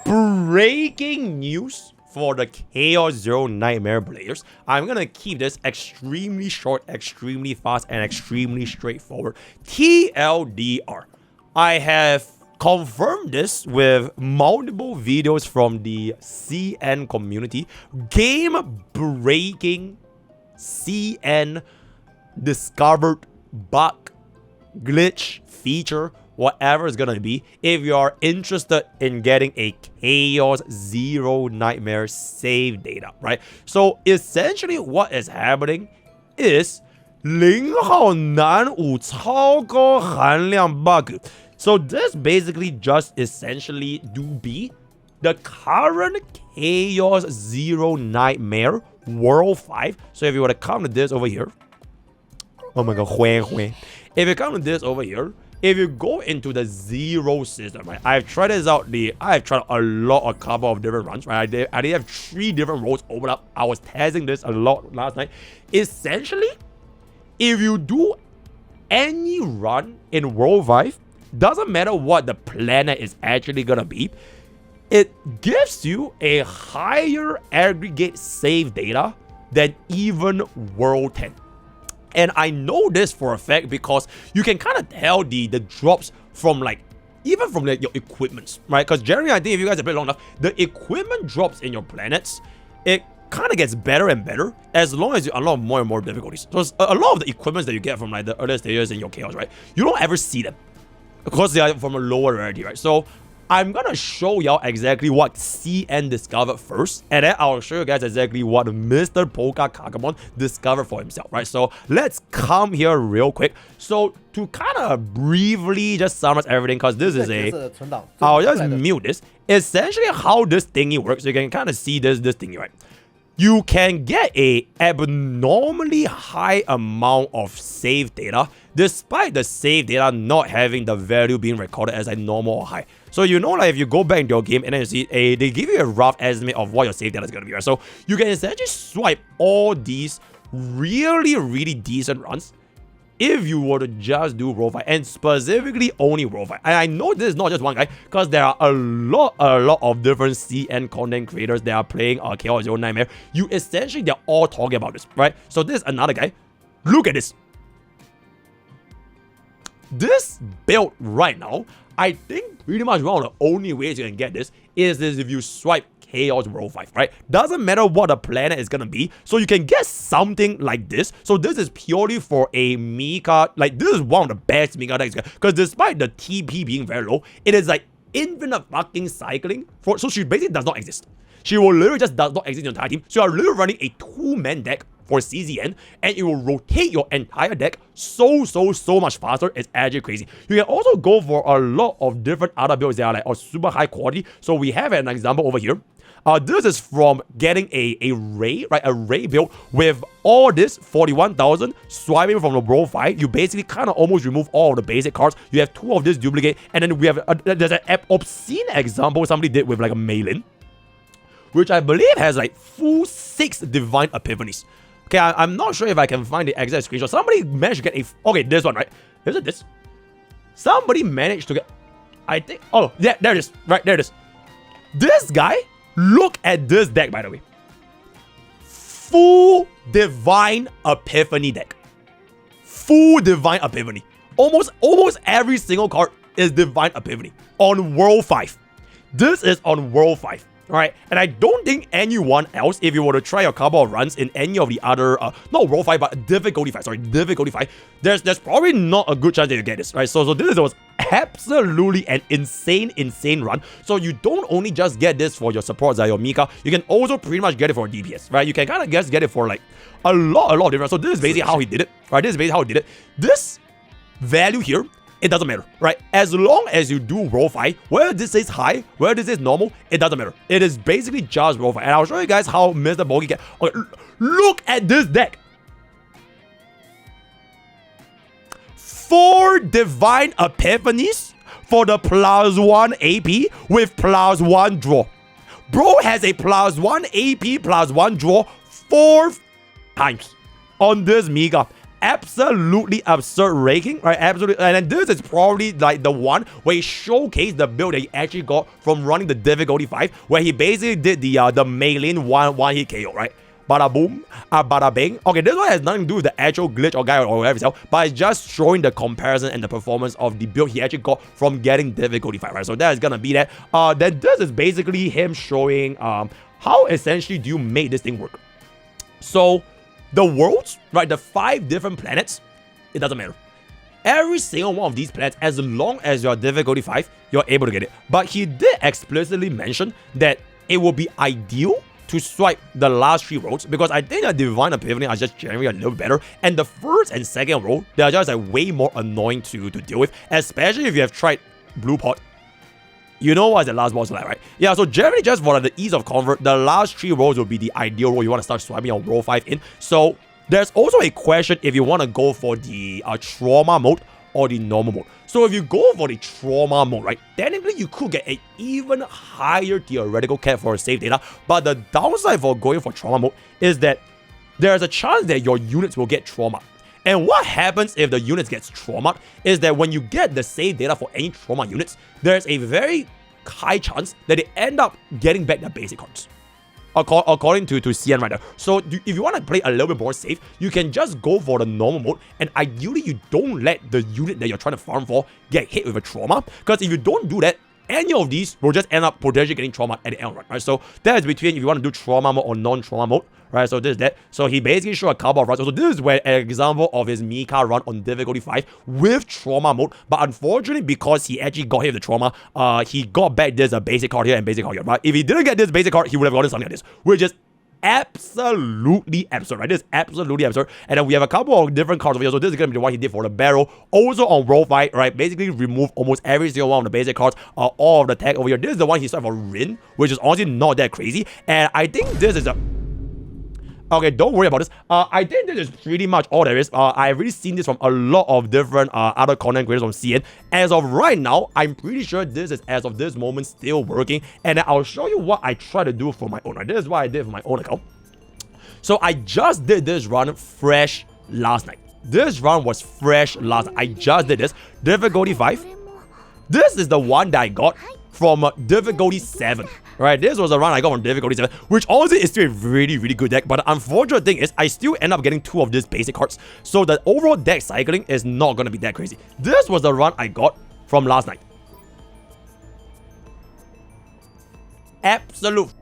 breaking news for the Chaos Zero Nightmare players. I'm gonna keep this extremely short, extremely fast, and extremely straightforward. TLDR. I have confirmed this with multiple videos from the CN community. Game-breaking CN discovered bug, glitch, feature, whatever it's gonna be, if you are interested in getting a Chaos Zero Nightmare save data, right? So essentially what is happening is 0号难五超高含量 bug. So this basically just essentially do be the current Chaos Zero Nightmare World 5. So if you were to come to this over here, oh my god, if you come to this over here, if you go into the zero system, right? I've tried this out. I've tried a couple of different runs, right? I did have 3 different roles open up. I was testing this a lot last night. Essentially, if you do any run in World 5, doesn't matter what the planet is actually gonna be, it gives you a higher aggregate save data than even World 10. And I know this for a fact because you can kind of tell the drops from even from your equipments, right? Because generally, I think if you guys have played long enough, the equipment drops in your planets, it kind of gets better and better as long as you unlock more and more difficulties. So a lot of the equipments that you get from the earlier stages in your Chaos, right? You don't ever see them because they are from a lower rarity, right? So I'm gonna show y'all exactly what CN discovered first, and then I'll show you guys exactly what MrPokke Kakamon discovered for himself, right? So let's come here real quick. So to kind of briefly just summarize everything, because this is I'll just mute this. Essentially how this thingy works, you can kind of see this thingy, right? You can get a abnormally high amount of save data despite the save data not having the value being recorded as a normal or high. So you know, if you go back into your game and then you see they give you a rough estimate of what your save data is going to be, right? So you can essentially swipe all these really decent runs if you were to just do World 5, and specifically only World 5. And I know this is not just one guy, because there are a lot of different CN content creators that are playing Chaos Zero Nightmare. They're all talking about this, right? So this is another guy. Look at this. This build right now, I think pretty much one of the only ways you can get this is if you swipe Chaos World 5, right? Doesn't matter what the planet is gonna be, so you can get something like this. So this is purely for a Mika, this is one of the best Mika decks, because despite the TP being very low, it is infinite fucking cycling, so she basically does not exist. She will literally just does not exist in your entire team, so you're literally running a 2-man deck for CZN, and it will rotate your entire deck so much faster. It's actually crazy. You can also go for a lot of different other builds that are super high quality. So we have an example over here. This is from getting a Ray, right? A Ray build with all this 41,000 swiping from the World 5. You basically kind of almost remove all of the basic cards. You have 2 of this duplicate, and then we have there's an obscene example somebody did with a Malin, which I believe has full 6 Divine Epiphanies. Okay, I'm not sure if I can find the exact screenshot. Somebody managed to get okay, this one, right? Is it this? Somebody managed to get, I think, oh, yeah, there it is, right, there it is. This guy, look at this deck, by the way. Full Divine Epiphany deck. Full Divine Epiphany. Almost every single card is Divine Epiphany on World 5. This is on World 5. Alright, and I don't think anyone else, if you were to try a couple of runs in any of the other, not World 5, but Difficulty 5, there's probably not a good chance that you get this, right? So this was absolutely an insane run. So you don't only just get this for your supports, your Mika, you can also pretty much get it for DPS, right? You can kind of just get it for a lot of different. So this is basically how he did it, right? This value here, it doesn't matter, right? As long as you do World 5, whether this is high, whether this is normal, it doesn't matter. It is basically just World 5. And I'll show you guys how MrPokke can. Okay, look at this deck. 4 Divine Epiphanies for the +1 AP with +1 draw. Bro has a +1 AP, +1 draw 4 times on this Mika. absolutely absurd ranking, right? Absolutely. And then this is probably like the one where he showcased the build that he actually got from running the difficulty 5, where he basically did the main one hit KO, right? Bada boom, bada bing. Okay, this one has nothing to do with the actual glitch or guy or whatever itself, but it's just showing the comparison and the performance of the build he actually got from getting difficulty 5, right? So that is gonna be that. Then this is basically him showing how essentially do you make this thing work. So the worlds, right? The 5 different planets, it doesn't matter. Every single one of these planets, as long as you're difficulty 5, you're able to get it. But he did explicitly mention that it will be ideal to swipe the last 3 roads, because I think the Divine Epiphany are just generally a little better, and the first and second road, they are just like way more annoying to deal with, especially if you have tried Blue Pot. You know what's the last boss like, right? Yeah, so generally just for the ease of convert, the last 3 rows will be the ideal roll you want to start swiping on roll 5 in. So there's also a question if you want to go for the trauma mode or the normal mode. So if you go for the trauma mode, right, technically you could get an even higher theoretical cap for save data, but the downside for going for trauma mode is that there's a chance that your units will get trauma. And what happens if the units gets trauma is that when you get the save data for any trauma units, there's a very high chance that they end up getting back their basic cards. According to CN right there. So if you want to play a little bit more safe, you can just go for the normal mode, and ideally you don't let the unit that you're trying to farm for get hit with a trauma, because if you don't do that, any of these will just end up potentially getting trauma at the end, right? So that is between if you want to do trauma mode or non-trauma mode, right? So this is that. So he basically showed a couple of runs. So this is where an example of his Mika run on difficulty 5 with trauma mode. But unfortunately, because he actually got hit with the trauma, he got back this basic card here and basic card here. But if he didn't get this basic card, he would have gotten something like this, which is absolutely absurd, right? This is absolutely absurd. And then we have a couple of different cards over here. So this is going to be the one he did for the barrel. Also on roll 5, right? Basically remove almost every single one of the basic cards, all of the tag over here. This is the one he started for Rin, which is honestly not that crazy. And I think this is a... Okay, don't worry about this. I think this is pretty much all there is. I've really seen this from a lot of different other content creators on CN. As of right now, I'm pretty sure this is, as of this moment, still working. And I'll show you what I try to do for my own. Right? This is what I did for my own account. So I just did this run fresh last night. This run was fresh last night. I just did this. Difficulty 5. This is the one that I got from difficulty 7. Right, this was a run I got from difficulty 7, which honestly is still a really, really good deck. But the unfortunate thing is I still end up getting 2 of these basic cards. So the overall deck cycling is not going to be that crazy. This was the run I got from last night. Absolute.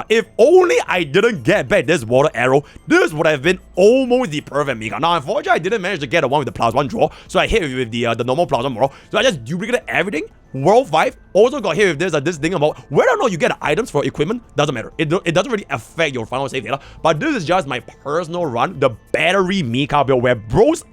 If only I didn't get back this water arrow, this would have been almost the perfect Mika. Now, unfortunately, I didn't manage to get the one with the +1 draw, so I hit with the normal +1 draw. So I just duplicated everything. World 5 also got hit with this thing about whether or not you get items for equipment, doesn't matter. It doesn't really affect your final save data. But this is just my personal run, the battery Mika build, where bro's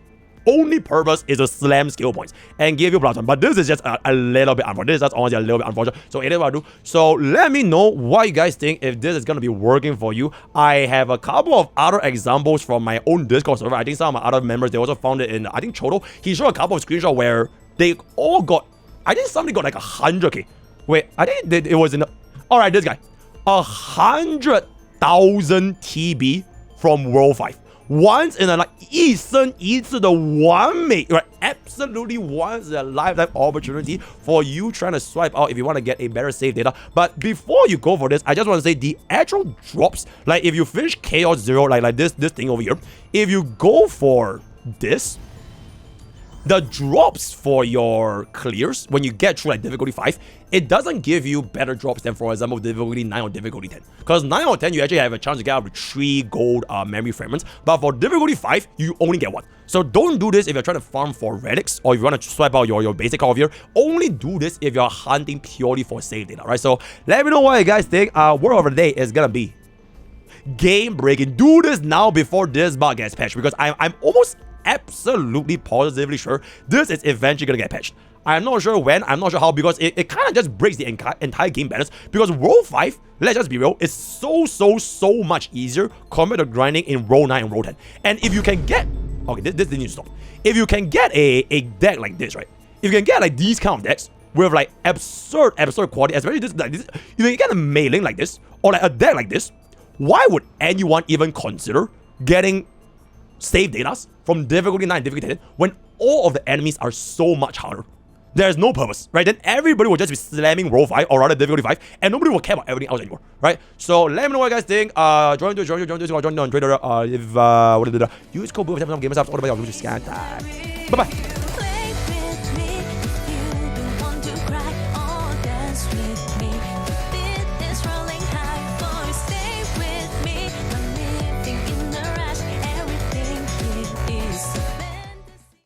only purpose is to slam skill points and give you +1. But this is just a little bit unfortunate. This is just honestly a little bit unfortunate. So it is what I do. So let me know what you guys think, if this is going to be working for you. I have a couple of other examples from my own Discord server. I think some of my other members, they also found it in, I think, Choto. He showed a couple of screenshots where they all got, I think somebody got like 100k. Wait, I think it was in the, alright, this guy. 100,000 TB from World 5. Once in a like 一生一次的完美, right? Absolutely once in a lifetime opportunity for you trying to swipe out if you want to get a better save data. But before you go for this, I just want to say the actual drops, like if you finish Chaos 0, like this thing over here, if you go for this, the drops for your clears, when you get through like difficulty 5, it doesn't give you better drops than, for example, difficulty 9 or difficulty 10. Because 9 or 10, you actually have a chance to get out with 3 gold memory fragments. But for difficulty 5, you only get 1. So don't do this if you're trying to farm for relics, or if you want to swipe out your basic card over here. Only do this if you're hunting purely for save data, right? So let me know what you guys think. Word of the day is gonna be game breaking. Do this now before this bug gets patched, because I'm almost absolutely positively sure this is eventually gonna get patched. I'm not sure when, I'm not sure how, because it kind of just breaks the entire game balance. Because World 5, let's just be real, is so much easier compared to grinding in Roll 9 and Roll 10. And if you can get, okay, this needs to stop. If you can get a deck like this, right? If you can get like these kind of decks with like absurd quality, especially this, like this, if you can get a mailing like this, or like a deck like this, why would anyone even consider getting save datas from difficulty 9 and difficulty 10 when all of the enemies are so much harder? There's no purpose, right? Then everybody will just be slamming World 5 or rather difficulty 5 and nobody will care about everything else anymore, right? So let me know what you guys think. Join on Twitter. Use code BOOM, gamers apps, all the way on YouTube scan tag. Bye-bye.